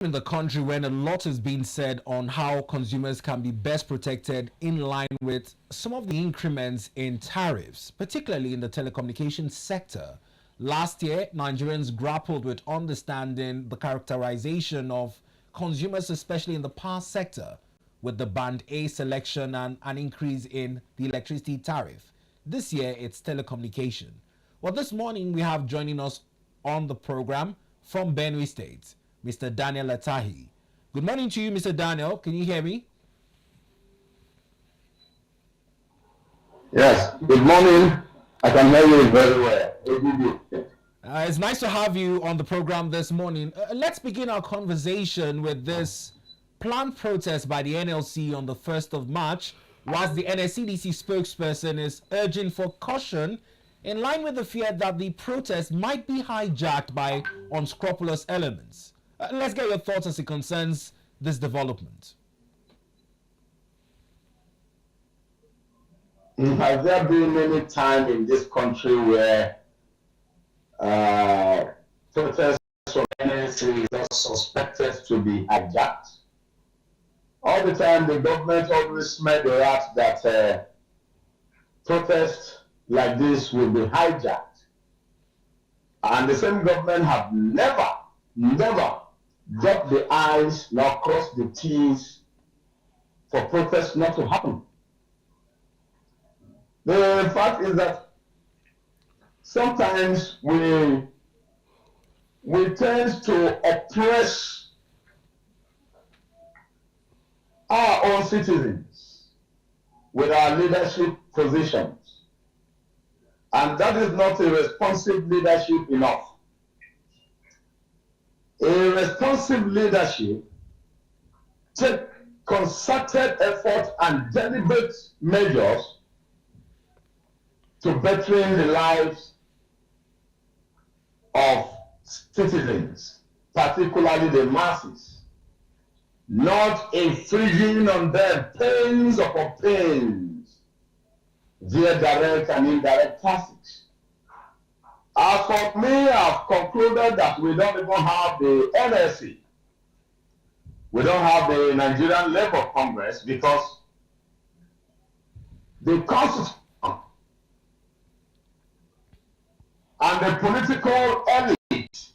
In the country when a lot is being said on how consumers can be best protected in line with some of the increments in tariffs, particularly in the telecommunications sector. Last year, Nigerians grappled with understanding the characterization of consumers, especially in the power sector, with the Band A selection and an increase in the electricity tariff. This year, it's telecommunication. Well, this morning we have joining us on the program from Benue State, Mr. Daniel Atayi. Good morning to you, Mr. Daniel. Can you hear me? Yes, good morning. I can hear you very well. It's nice to have you on the program this morning. Let's begin our conversation with this planned protest by the NLC on the 1st of March, whilst the NSCDC spokesperson is urging for caution in line with the fear that the protest might be hijacked by unscrupulous elements. Let's get your thoughts as it concerns this development. Has there been any time in this country where protests from NSC is not suspected to be hijacked? All the time, the government always smell the rat that protests like this will be hijacked. And the same government have never dot the I's nor cross the T's for protests not to happen. The fact is that sometimes we tend to oppress our own citizens with our leadership positions. And that is not a responsive leadership enough. A responsive leadership take concerted effort and deliberate measures to bettering the lives of citizens, particularly the masses, not infringing on them pains upon pains via direct and indirect passage. As for me, I've concluded that we don't even have the NSC. We don't have the Nigerian Labour Congress because the Constitution and the political elite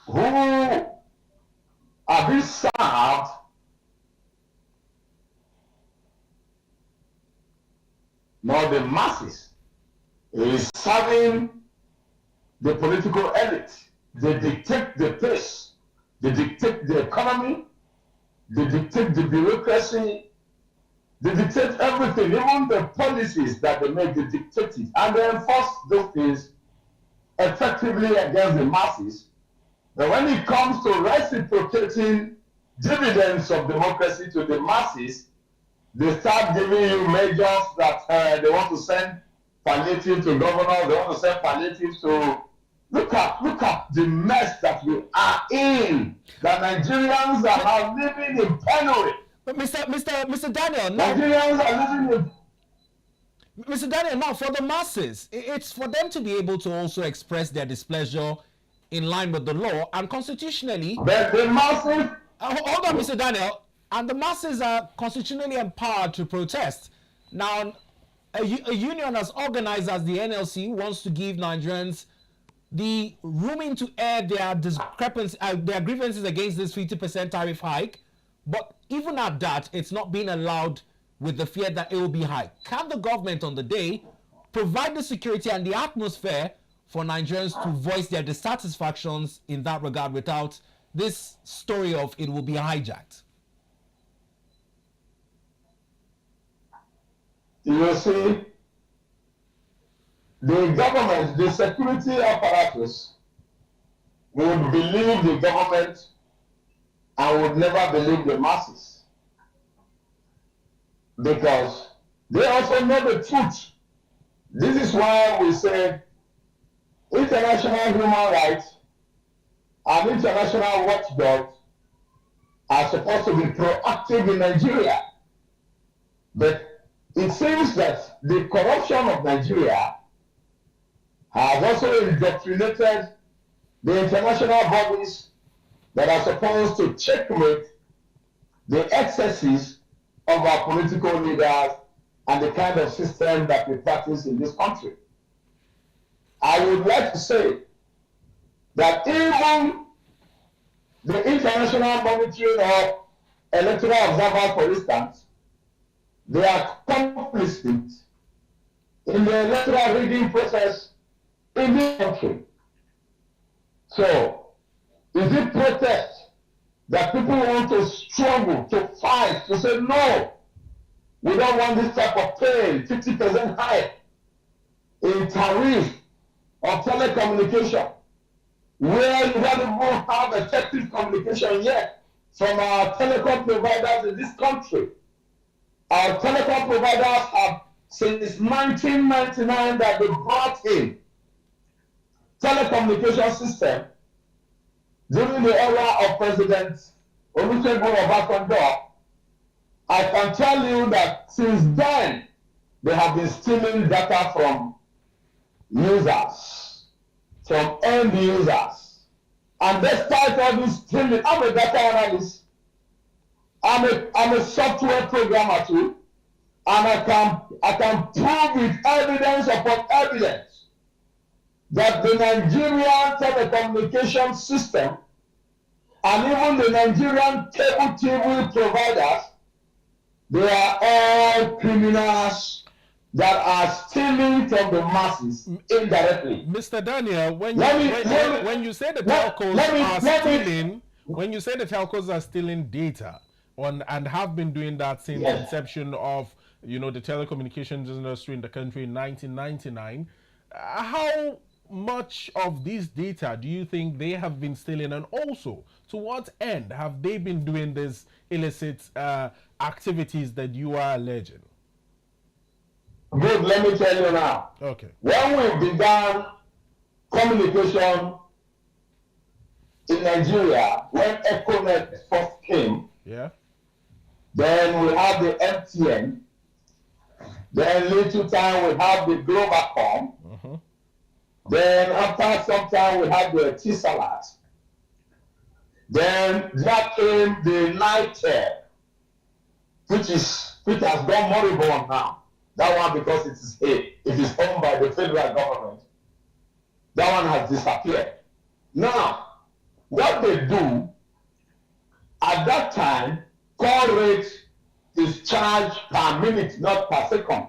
who are being served nor the masses is serving the political elite. They dictate the pace, they dictate the economy, they dictate the bureaucracy, they dictate everything, even the policies that they make, they dictate it, and they enforce those things effectively against the masses. But when it comes to reciprocating dividends of democracy to the masses, they start giving you measures that they want to send palliative to governors, they want to send palliative to... Look at the mess that we are in. The Nigerians are now living in penury. But Mr. Daniel, Nigerians are living in... Mr. Daniel, now for the masses, it's for them to be able to also express their displeasure in line with the law and constitutionally. But the masses... Hold on, Mr. Daniel. And the masses are constitutionally empowered to protest. Now, a union as organized as the NLC wants to give Nigerians the room to air their discrepancies, their grievances against this 50% tariff hike. But even at that, it's not being allowed with the fear that it will be high. Can the government on the day provide the security and the atmosphere for Nigerians to voice their dissatisfactions in that regard without this story of it will be hijacked? You see, the government, the security apparatus would believe the government and would never believe the masses. Because they also know the truth. This is why we say international human rights and international watchdogs are supposed to be proactive in Nigeria. But it seems that the corruption of Nigeria has also indoctrinated the international bodies that are supposed to checkmate the excesses of our political leaders and the kind of system that we practice in this country. I would like to say that even the international monitoring of electoral observers, for instance, they are complicit in the electoral rigging process in this country. So, is it protest that people want to struggle, to fight, to say, no, we don't want this type of pay, 50% hike in tariff of telecommunication, where you don't even have effective communication yet from our telecom providers in this country. Our telecom providers have, since 1999, that they brought in telecommunication system during the era of President Olusegun Obasanjo. I can tell you that since then, they have been stealing data from users, from end users. And despite all this stealing, I'm a data analyst. I'm a software programmer too. And I can prove with evidence upon evidence that the Nigerian telecommunication system and even the Nigerian cable TV providers, they are all criminals that are stealing from the masses indirectly. Mr. Daniel, when you say the telcos are stealing, when you say the telcos are stealing data and have been doing that since the inception of the telecommunications industry in the country in 1999, how much of this data do you think they have been stealing, and also to what end have they been doing these illicit activities that you are alleging? Good, let me tell you now. Okay. When we began communication in Nigeria, when Econet first came, then we had the MTN, then little time we had the Globalcom, then after some time we had the Etisalat, then that came the Nitel, which has gone moribund now. That one, because it is owned by the federal government, that one has disappeared. Now, what they do, at that time, call rate is charged per minute, not per second.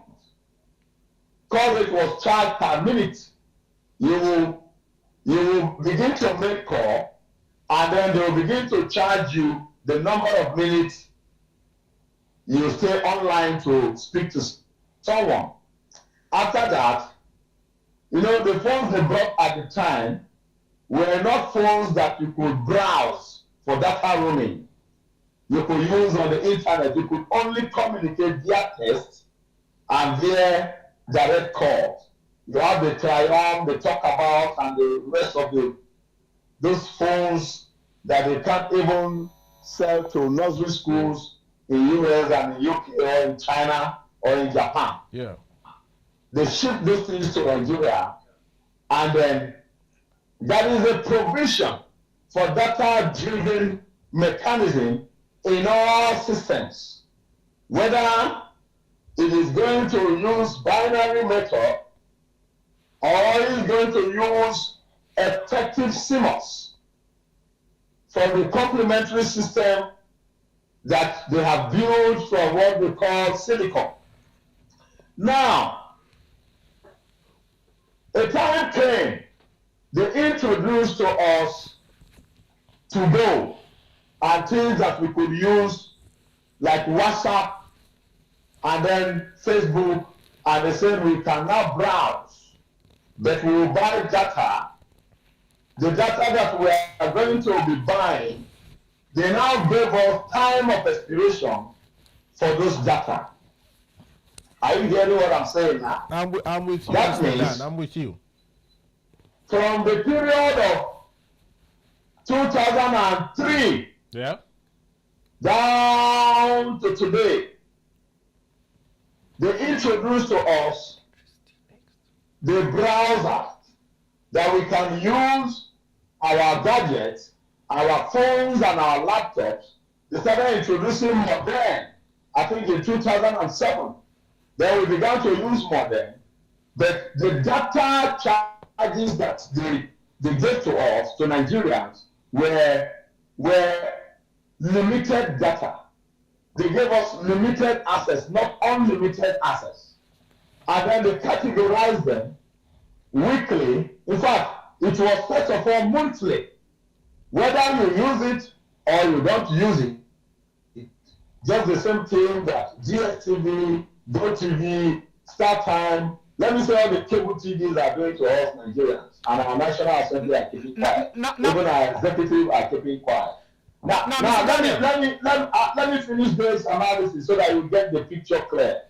Call rate was charged per minute. You will begin to make call, and then they will begin to charge you the number of minutes you stay online to speak to someone. After that, the phones they brought at the time were not phones that you could browse for data roaming. You could use on the internet. You could only communicate via text and via direct calls. You have the Triumph, they talk about, and the rest of those phones that they can't even sell to nursery schools in US and in UK or in China or in Japan. Yeah. They ship those things to Nigeria, and then that is a provision for data-driven mechanism in all systems. Whether it is going to use binary method or is going to use effective CMOS from the complementary system that they have built from what we call silicon. Now, a time came, they introduced to us to go and things that we could use like WhatsApp and then Facebook, and they said we can now browse, but we will buy data. The data that we are going to be buying, they now gave us time of expiration for those data. Are you getting what I'm saying now? I'm with you. That means I'm with you. From the period of 2003 down to today, they introduced to us the browser that we can use our gadgets our phones and our laptops, they started introducing modem, I think in 2007. Then we began to use modem. But the data charges that they gave to us, to Nigerians, were limited data. They gave us limited access, not unlimited access. And then they categorized them weekly. In fact, it was first of all monthly. Whether you use it or you don't use it, it's just the same thing that DSTV, GoTV, StarTime, let me say all the cable TVs are doing to us Nigerians, and our National Assembly are keeping quiet. Even our executive are keeping quiet. Now let me finish this analysis so that you get the picture clear.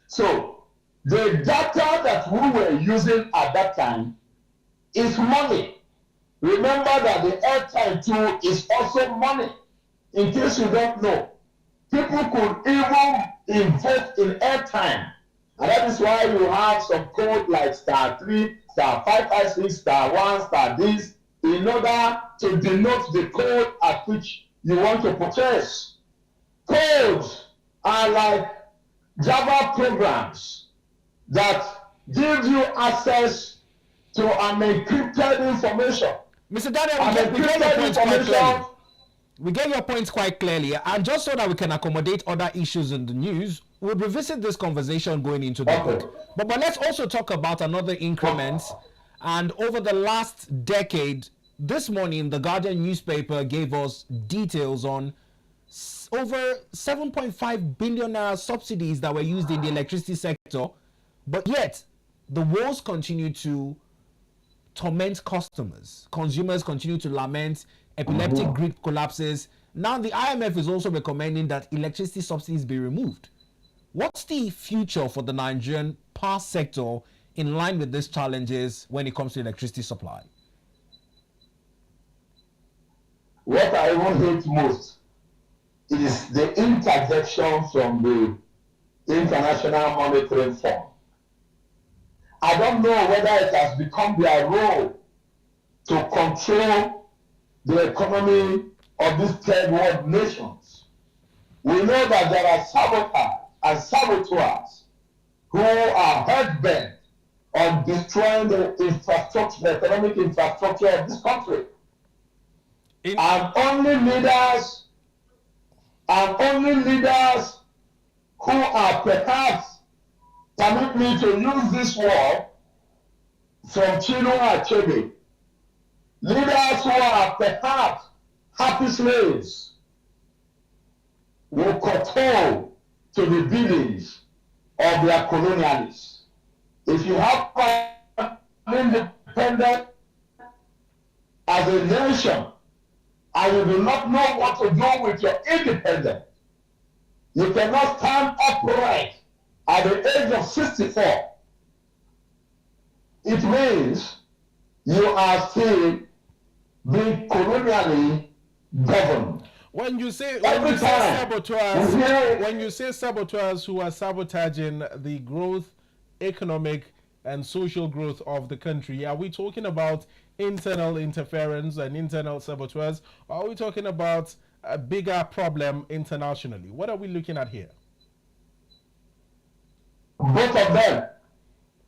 So the data that we were using at that time is money. Remember that the airtime too is also money. In case you don't know, people could even invest in airtime. And that is why you have some code like *3, *556, *1, *this, in order to denote the code at which you want to purchase. Codes are like Java programs that give you access to an encrypted information. Mr. Daniel, we get your points quite clearly. We get your points quite clearly. And just so that we can accommodate other issues in the news, we'll revisit this conversation going into the week. But let's also talk about another increment. And over the last decade, this morning, the Guardian newspaper gave us details on over 7.5 billion naira subsidies that were used in the electricity sector. But yet, the woes continue to torment customers. Consumers continue to lament epileptic grid collapses. Now, the IMF is also recommending that electricity subsidies be removed. What's the future for the Nigerian power sector in line with these challenges when it comes to electricity supply? What I even hate most is the interjection from the International Monetary Fund. I don't know whether it has become their role to control the economy of these third world nations. We know that there are saboteurs and saboteurs who are hell-bent on destroying the infrastructure, the economic infrastructure of this country. And only leaders who are perhaps, permit me to use this word from Chino Achebe, leaders who are perhaps happy slaves will kowtow to the biddings of their colonialists. If you have an independent as a nation and you do not know what to do with your independence, you cannot stand upright at the age of 64. It means you are still being colonially governed. When you say saboteurs who are sabotaging the growth, economic and social growth of the country, are we talking about internal interference and internal saboteurs, or are we talking about a bigger problem internationally? What are we looking at here? Both of them.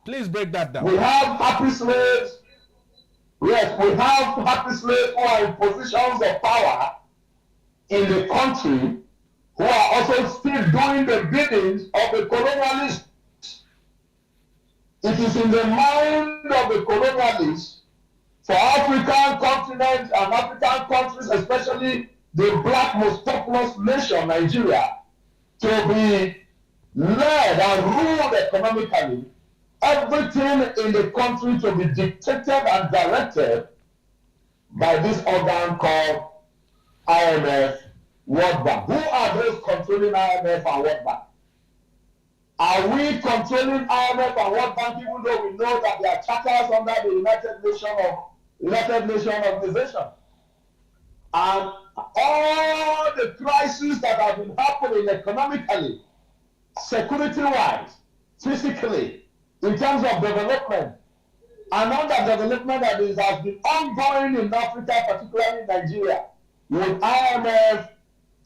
Please break that down. We have happy slaves. Yes, we have happy slaves who are in positions of power in the country who are also still doing the biddings of the colonialists. It is in the mind of the colonialists for African continent and African countries, especially the black most populous nation, Nigeria, to be led and ruled economically, everything in the country to be dictated and directed by this organ called IMF, World Bank. Who are those controlling IMF and World Bank? Are we controlling IMF and World Bank even though we know that they are charters under the United Nations Organization? And all the crises that have been happening economically, security-wise, physically, in terms of development, another development that has been ongoing in Africa, particularly Nigeria, with IMF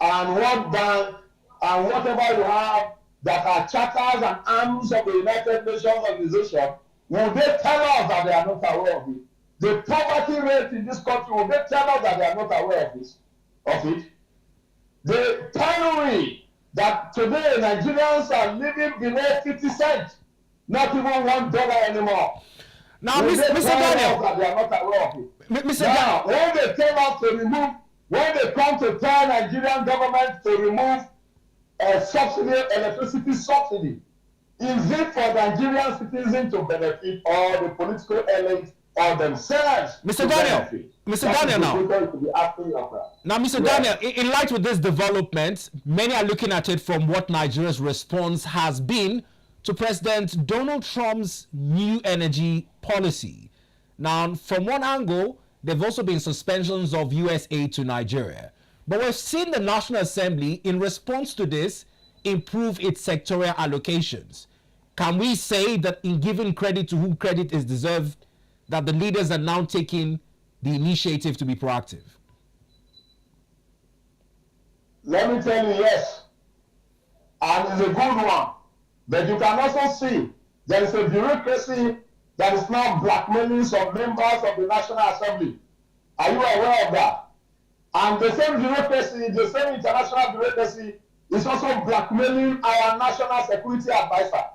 and World Bank and whatever you have that are charters and arms of the United Nations organization, will they tell us that they are not aware of it? The poverty rate in this country, will they tell us that they are not aware of this, of it? The penury that today Nigerians are living below 50 cents, not even $1 anymore. Now, Mr. Daniel, that they are not aware of it. Mr. Now, when they came out to remove, when they come to tell Nigerian government to remove a subsidy, electricity subsidy, is it for Nigerian citizens to benefit or the political elite or themselves? Mr. Daniel, Mr. Daniel, now, Mr. Daniel, in light with this development, many are looking at it from what Nigeria's response has been to President Donald Trump's new energy policy. Now, from one angle, there have also been suspensions of US aid to Nigeria. But we've seen the National Assembly, in response to this, improve its sectorial allocations. Can we say that in giving credit to whom credit is deserved, that the leaders are now taking the initiative to be proactive? Let me tell you, yes. And it's a good one. But you can also see there is a bureaucracy that is now blackmailing some members of the National Assembly. Are you aware of that? And the same bureaucracy, the same international bureaucracy is also blackmailing our national security advisor.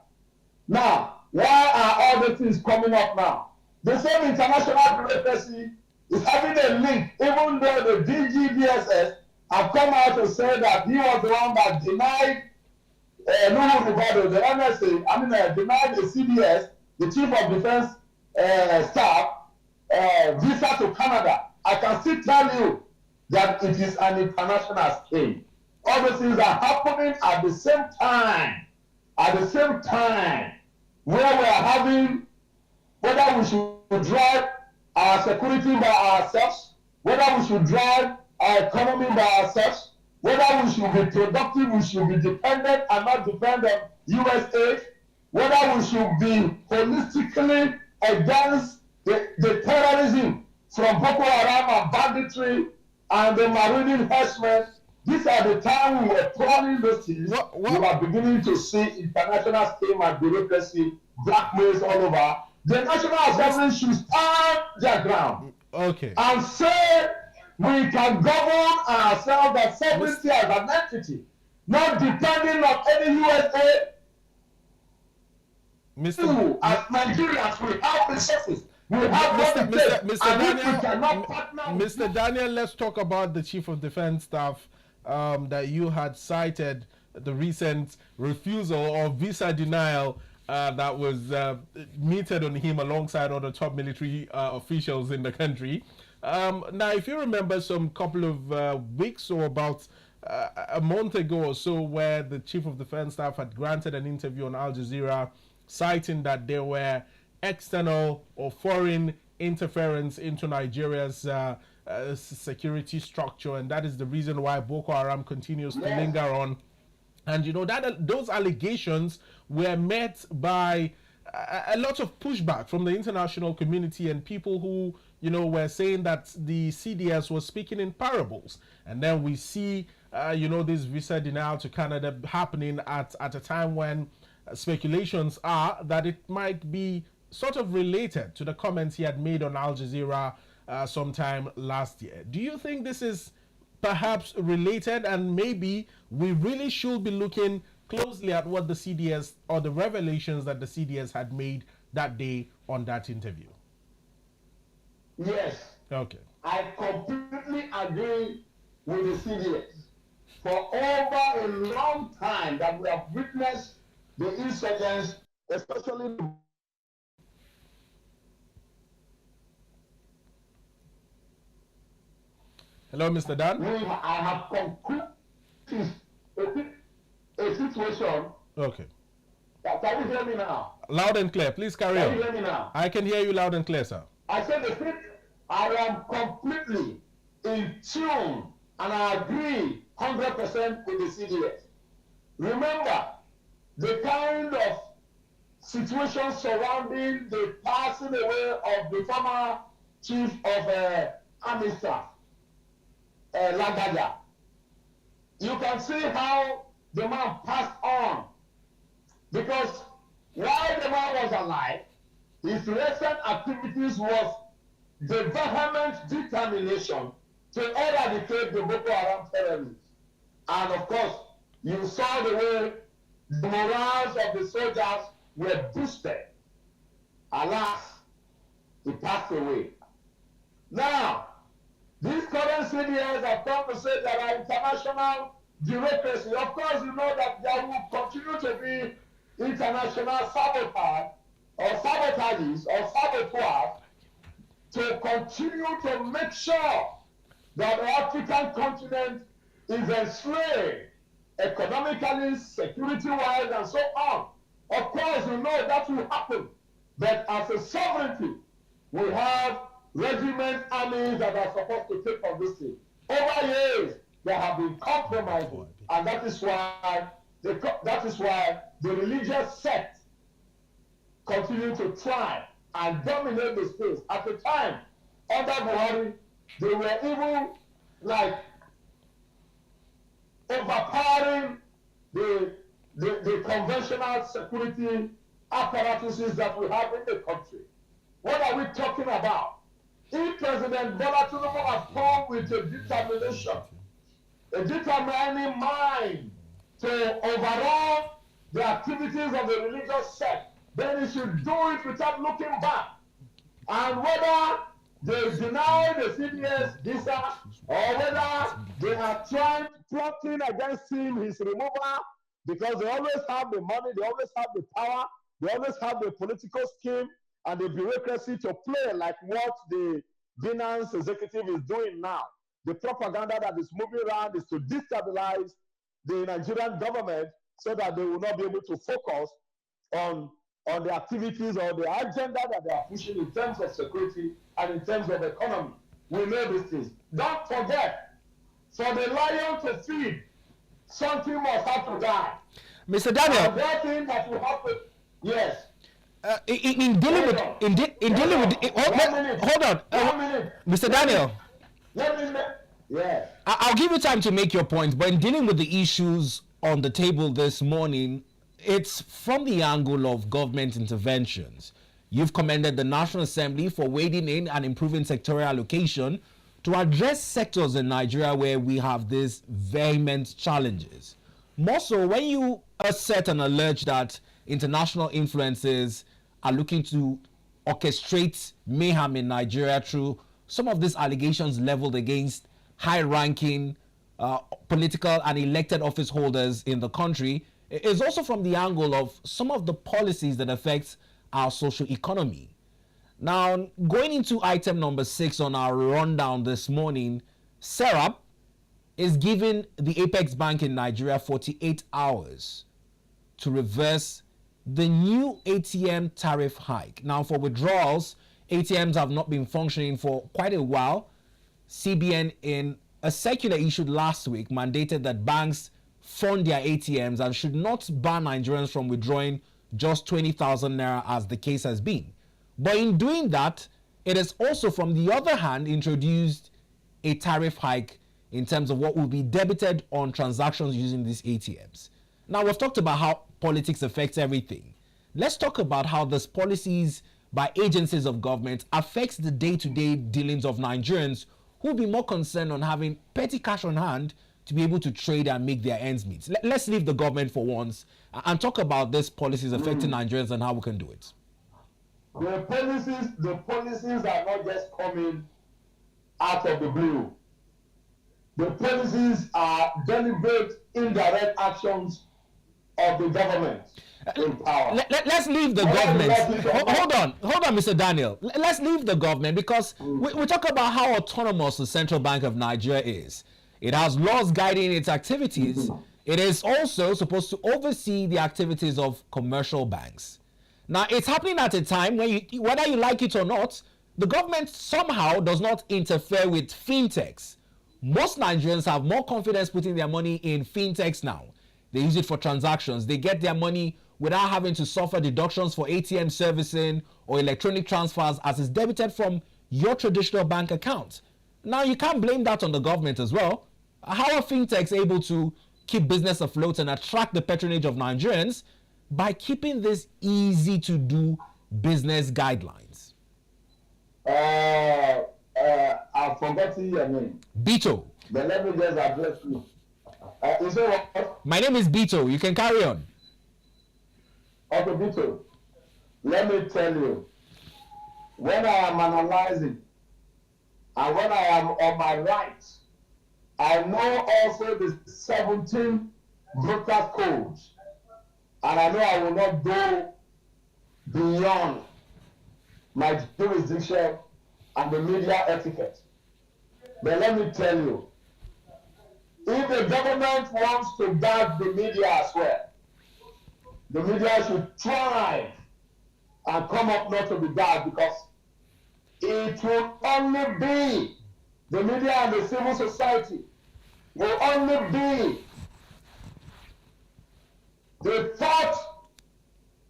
Now, why are all the things coming up now? The same international bureaucracy is having a link, even though the DGDSS have come out to say that he was the one that denied the NSA, denied the CDS, the Chief of Defense Staff, visa to Canada. I can still tell you that it is an international scheme. All these things are happening at the same time. At the same time, where we are having, whether we should drive our security by ourselves, whether we should drive our economy by ourselves, whether we should be productive, we should be dependent and not depend on US aid, whether we should be holistically against the terrorism from Boko Haram and banditry and the marine herdsmen. These are the time we were planning those things. We are beginning to see international scheme and bureaucracy, blackmails all over. The National Assembly should stand their ground and say we can govern ourselves as sovereignty as an entity, not depending on any USA. Mr. As Nigerians, we have resources. We have Mr. Daniel, let's talk about the Chief of Defense Staff that you had cited the recent refusal or visa denial that was meted on him alongside other top military officials in the country. Now, if you remember some couple of weeks or about a month ago or so, where the Chief of Defense Staff had granted an interview on Al Jazeera, citing that there were external or foreign interference into Nigeria's security structure, and that is the reason why Boko Haram continues to linger on. And you know that those allegations were met by a lot of pushback from the international community and people who, you know, were saying that the CDS was speaking in parables. And then we see, this visa denial to Canada happening at a time when speculations are that it might be sort of related to the comments he had made on Al Jazeera sometime last year. Do you think this is perhaps related, and maybe we really should be looking closely at what the CDS or the revelations that the CDS had made that day on that interview? Yes. Okay. I completely agree with the CDS. For over a long time that we have witnessed the insurgents, especially Hello, Mr. Dan. I have concluded a situation. Okay. Can you hear me now? Loud and clear. Please carry on. Can you hear me now? I can hear you loud and clear, sir. I said the thing, I am completely in tune and I agree 100% with the CDS. Remember, the kind of situation surrounding the passing away of the former chief of army staff, Lagaja. You can see how the man passed on, because while the man was alive, his recent activities was the vehement determination to eradicate the Boko Haram terrorists. And of course, you saw the way the morals of the soldiers were boosted. Alas, he passed away. Now, these current CDS have come to say there are international bureaucracy. Of course, you know that there will continue to be international sabotage or sabotages or saboteurs to continue to make sure that the African continent is enslaved economically, security-wise, and so on. Of course, you know that will happen. But as a sovereignty, we have regiment armies that are supposed to take on this thing. Over years, they have been compromising, and that is why the religious sect continue to try and dominate the space. At the time, under Buhari, they were even like overpowering the conventional security apparatuses that we have in the country. What are we talking about? If President Bola Tinubu has come with a determination, a determining mind to overall the activities of the religious sect, then he should do it without looking back. And whether they deny the CDS visa or whether they are plotting against him, his removal, because they always have the money, they always have the power, they always have the political scheme and the bureaucracy to play like what the Binance executive is doing now. The propaganda that is moving around is to destabilize the Nigerian government so that they will not be able to focus on the activities or the agenda that they are pushing in terms of security and in terms of economy. We know these things. Don't forget, for the lion to feed, something must have to die. Mr. Daniel. And that thing that will happen, yes. In dealing with hold on, Mr. Daniel. Yes. I'll give you time to make your points, but in dealing with the issues on the table this morning, it's from the angle of government interventions. You've commended the National Assembly for wading in and improving sectorial allocation to address sectors in Nigeria where we have these vehement challenges. More so, when you assert and allege that international influences are looking to orchestrate mayhem in Nigeria through some of these allegations leveled against high-ranking political and elected office holders in the country, is also from the angle of some of the policies that affect our social economy. Now, going into item number 6 on our rundown this morning, SERAP is giving the Apex Bank in Nigeria 48 hours to reverse the new ATM tariff hike. Now, for withdrawals, ATMs have not been functioning for quite a while. CBN, in a circular issued last week, mandated that banks fund their ATMs and should not ban Nigerians from withdrawing just 20,000 naira as the case has been. But in doing that, it has also, from the other hand, introduced a tariff hike in terms of what will be debited on transactions using these ATMs. Now, we've talked about how politics affects everything. Let's talk about how these policies by agencies of government affects the day-to-day dealings of Nigerians who will be more concerned on having petty cash on hand to be able to trade and make their ends meet. Let's leave the government for once and talk about these policies affecting Nigerians and how we can do it. The policies are not just coming out of the blue. The policies are deliberate, indirect actions of the government in power. Let's leave the government. Hold on, Mr. Daniel. Let's leave the government because we talk about how autonomous the Central Bank of Nigeria is. It has laws guiding its activities. It is also supposed to oversee the activities of commercial banks. Now, it's happening at a time when, whether you like it or not, the government somehow does not interfere with fintechs. Most Nigerians have more confidence putting their money in fintechs now. They use it for transactions. They get their money without having to suffer deductions for ATM servicing or electronic transfers as is debited from your traditional bank account. Now, you can't blame that on the government as well. How are fintechs able to keep business afloat and attract the patronage of Nigerians? By keeping this easy to do business guidelines. I've forgotten your name. Bito. But let me just address you. Is it what? My name is Bito. You can carry on. Okay, Bito. Let me tell you. When I am analyzing and when I am on my rights, I know also the 17 broker codes. And I know I will not go beyond my jurisdiction and the media etiquette. But let me tell you, if the government wants to guard the media as well, the media should try and come up not to be guarded, because it will only be the media and the civil society will only be the third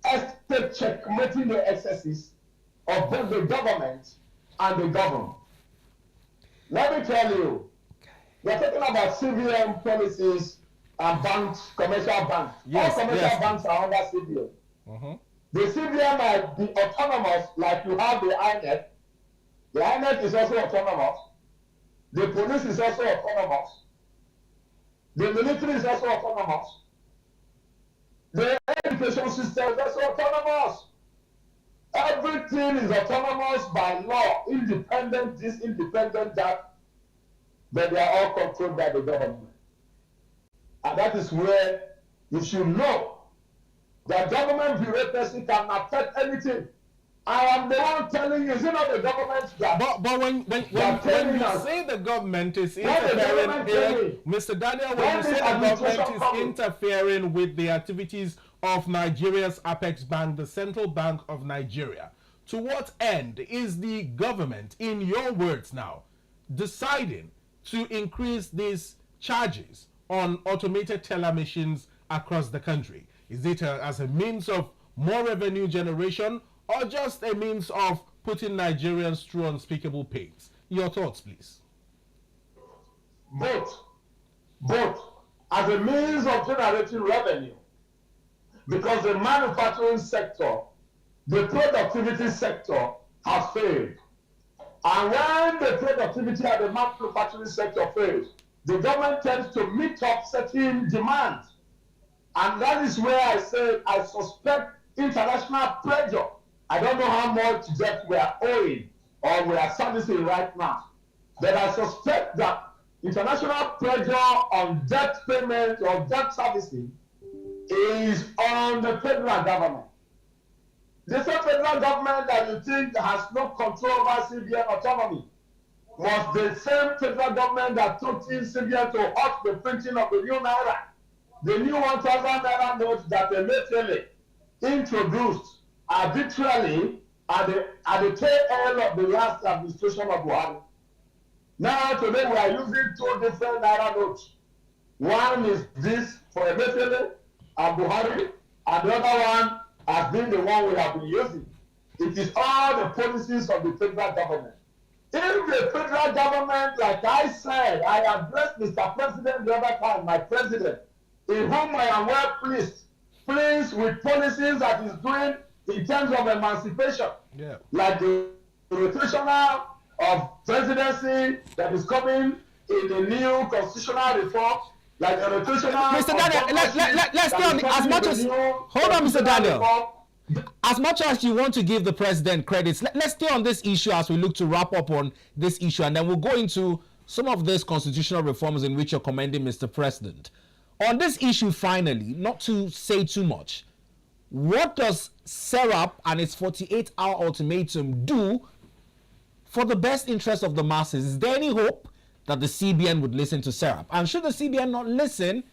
estate checkmating the excesses of both the government and the government. Let me tell you, we're talking about CBN policies and banks, commercial banks. Yes, all commercial banks are under CBN. The CBN might be autonomous, like you have the INEC. The INEC is also autonomous. The police is also autonomous. The military is also autonomous. The education system is also autonomous. Everything is autonomous by law, independent, this, independent, that, but they are all controlled by the government. And that is where you should know that government bureaucracy can affect anything. I am the one telling you, is it not the government that... But when you say the government is interfering, Mr. Daniel, when you say the government is interfering with the activities of Nigeria's Apex Bank, the Central Bank of Nigeria, to what end is the government, in your words now, deciding to increase these charges on automated teller machines across the country? Is it as a means of more revenue generation, or just a means of putting Nigerians through unspeakable pains? Your thoughts, please. Both. As a means of generating revenue. Because the manufacturing sector, the productivity sector has failed. And when the productivity of the manufacturing sector fails, the government tends to meet up certain demands. And that is where I say I suspect international pressure. I don't know how much debt we are owing or we are servicing right now. But I suspect that international pressure on debt payment or debt servicing is on the federal government. The same federal government that you think has no control over CBN autonomy was the same federal government that took in CBN to halt the printing of the new Naira. The new 1,000 Naira notes that Emefiele introduced arbitrarily at the tail end of the last administration of Buhari. Now today we are using two different Naira notes. One is this for Emefiele and Buhari, and the other one has been the one we have been using. It is all the policies of the federal government. If the federal government, like I said, I addressed Mr. President the other time, my president, in whom I am well pleased with policies that is doing in terms of emancipation, like the rotational of presidency that is coming in the new constitutional reform, like the rotational. Mr. Daniel, let's stay on as much as. Hold on, Mr. Daniel. As much as you want to give the president credits, let's stay on this issue as we look to wrap up on this issue, and then we'll go into some of these constitutional reforms in which you're commending Mr. President. On this issue, finally, not to say too much, what does SERAP and its 48-hour ultimatum do for the best interest of the masses? Is there any hope that the CBN would listen to SERAP? And should the CBN not listen,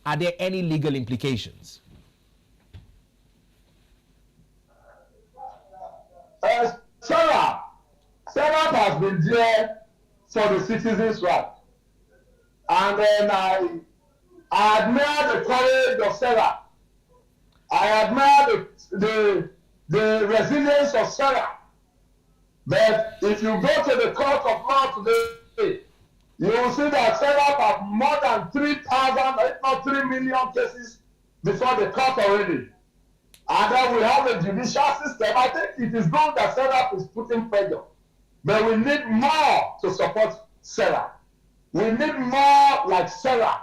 are there any legal implications? SERAP has been there for the citizens' right. And then I admire the courage of SERAP I admire the resilience of SERAP. But if you go to the court of law today, you will see that SERAP have more than 3,000, if not 3 million cases before the court already. And then we have a judicial system. I think it is good that SERAP is putting pressure. But we need more to support SERAP. We need more like SERAP.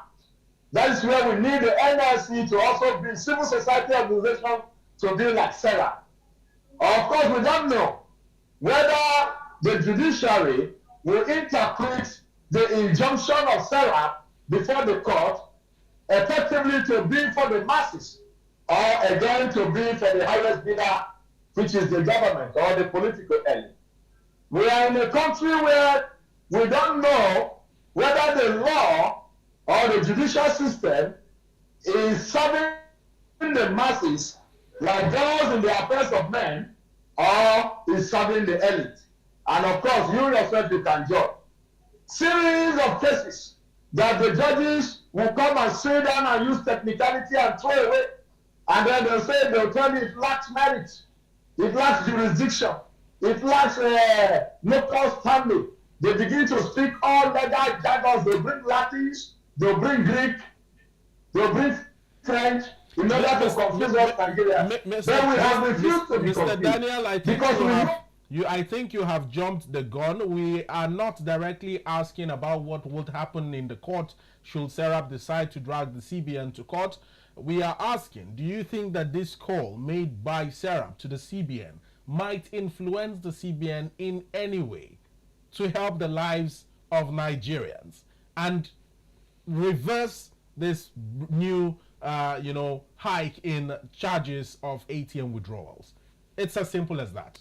That is where we need the NLC to also be civil society organization to be like SERAP. Of course, we don't know whether the judiciary will interpret the injunction of SERAP before the court effectively to be for the masses, or again to be for the highest bidder, which is the government or the political elite. We are in a country where we don't know whether the law or the judicial system is serving the masses like those in the affairs of men, or is serving the elite. And of course, you yourself, you can judge. Series of cases that the judges will come and sit down and use technicality and throw away. And then they'll tell you it lacks merit, it lacks jurisdiction, it lacks local standing. They begin to speak all legal jargons. They bring Latins, they bring Greek, they bring French in order to confuse us Nigerians. Then we have refused to be confused. Mr. Daniel, I think because I think you have jumped the gun. We are not directly asking about what would happen in the court should SERAP decide to drag the CBN to court. We are asking, do you think that this call made by SERAP to the CBN might influence the CBN in any way to help the lives of Nigerians and reverse this new hike in charges of ATM withdrawals? It's as simple as that.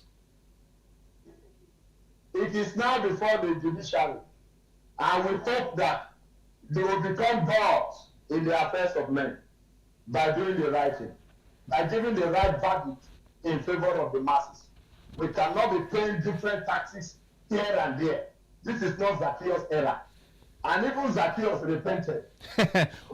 It is now before the judiciary, and we hope that they will become gods in the affairs of men by doing the right thing, by giving the right verdict in favor of the masses. We cannot be paying different taxes here and there. This is not Zacchaeus' era. And even Zacchaeus repented.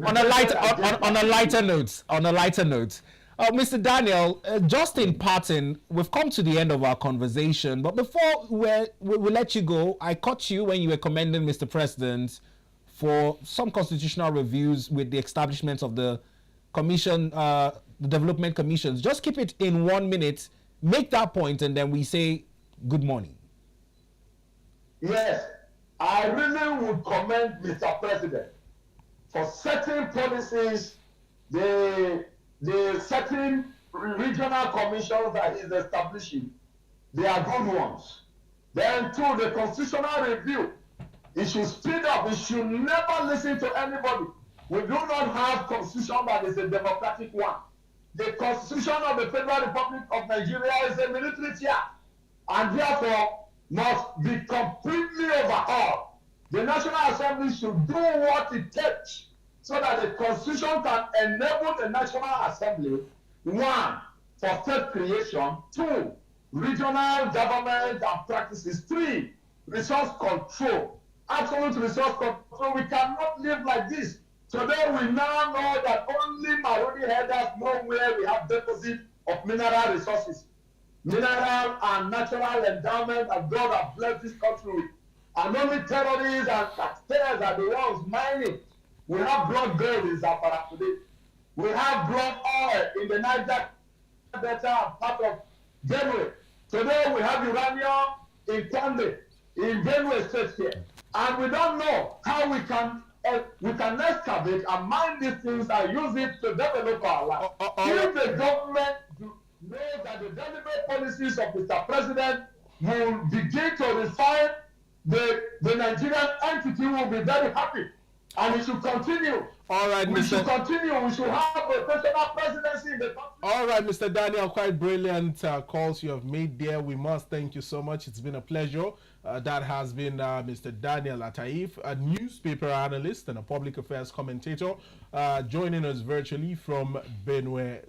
On a lighter note, Mr. Daniel, just in parting, we've come to the end of our conversation. But before we let you go, I caught you when you were commending Mr. President for some constitutional reviews with the establishment of the commission, the development commissions. Just keep it in 1 minute, make that point, and then we say good morning. Yes, I really would commend Mr. President for certain policies, the certain regional commissions that he's establishing. They are good ones. Then too, the constitutional review, it should speed up. It should never listen to anybody. We do not have constitution that is a democratic one. The constitution of the Federal Republic of Nigeria is a military fiat, and therefore must be completely overhauled. The National Assembly should do what it takes so that the Constitution can enable the National Assembly, 1, for state creation, 2, regional government and practices, 3, resource control, absolute resource control. We cannot live like this. Today we now know that only minority headers know where we have deposit of mineral resources, mineral and natural endowment that God has blessed this country with. And only terrorists and taxpayers are the ones mining. We have blood gold in Zamfara today. We have blood oil in the Niger Delta and part of Benue. Today we have uranium in Kwande, in Benue State here. And we don't know how we can excavate and mine these things and use it to develop our life. If the government knows that the deliberate policies of Mr. President will begin to refine, the Nigerian entity will be very happy. And it should continue. All right, we should continue. We should have a professional presidency in the country. All right, Mr. Daniel, quite brilliant calls you have made there. We must thank you so much. It's been a pleasure. That has been Mr. Daniel Atayi, a newspaper analyst and a public affairs commentator, joining us virtually from Benue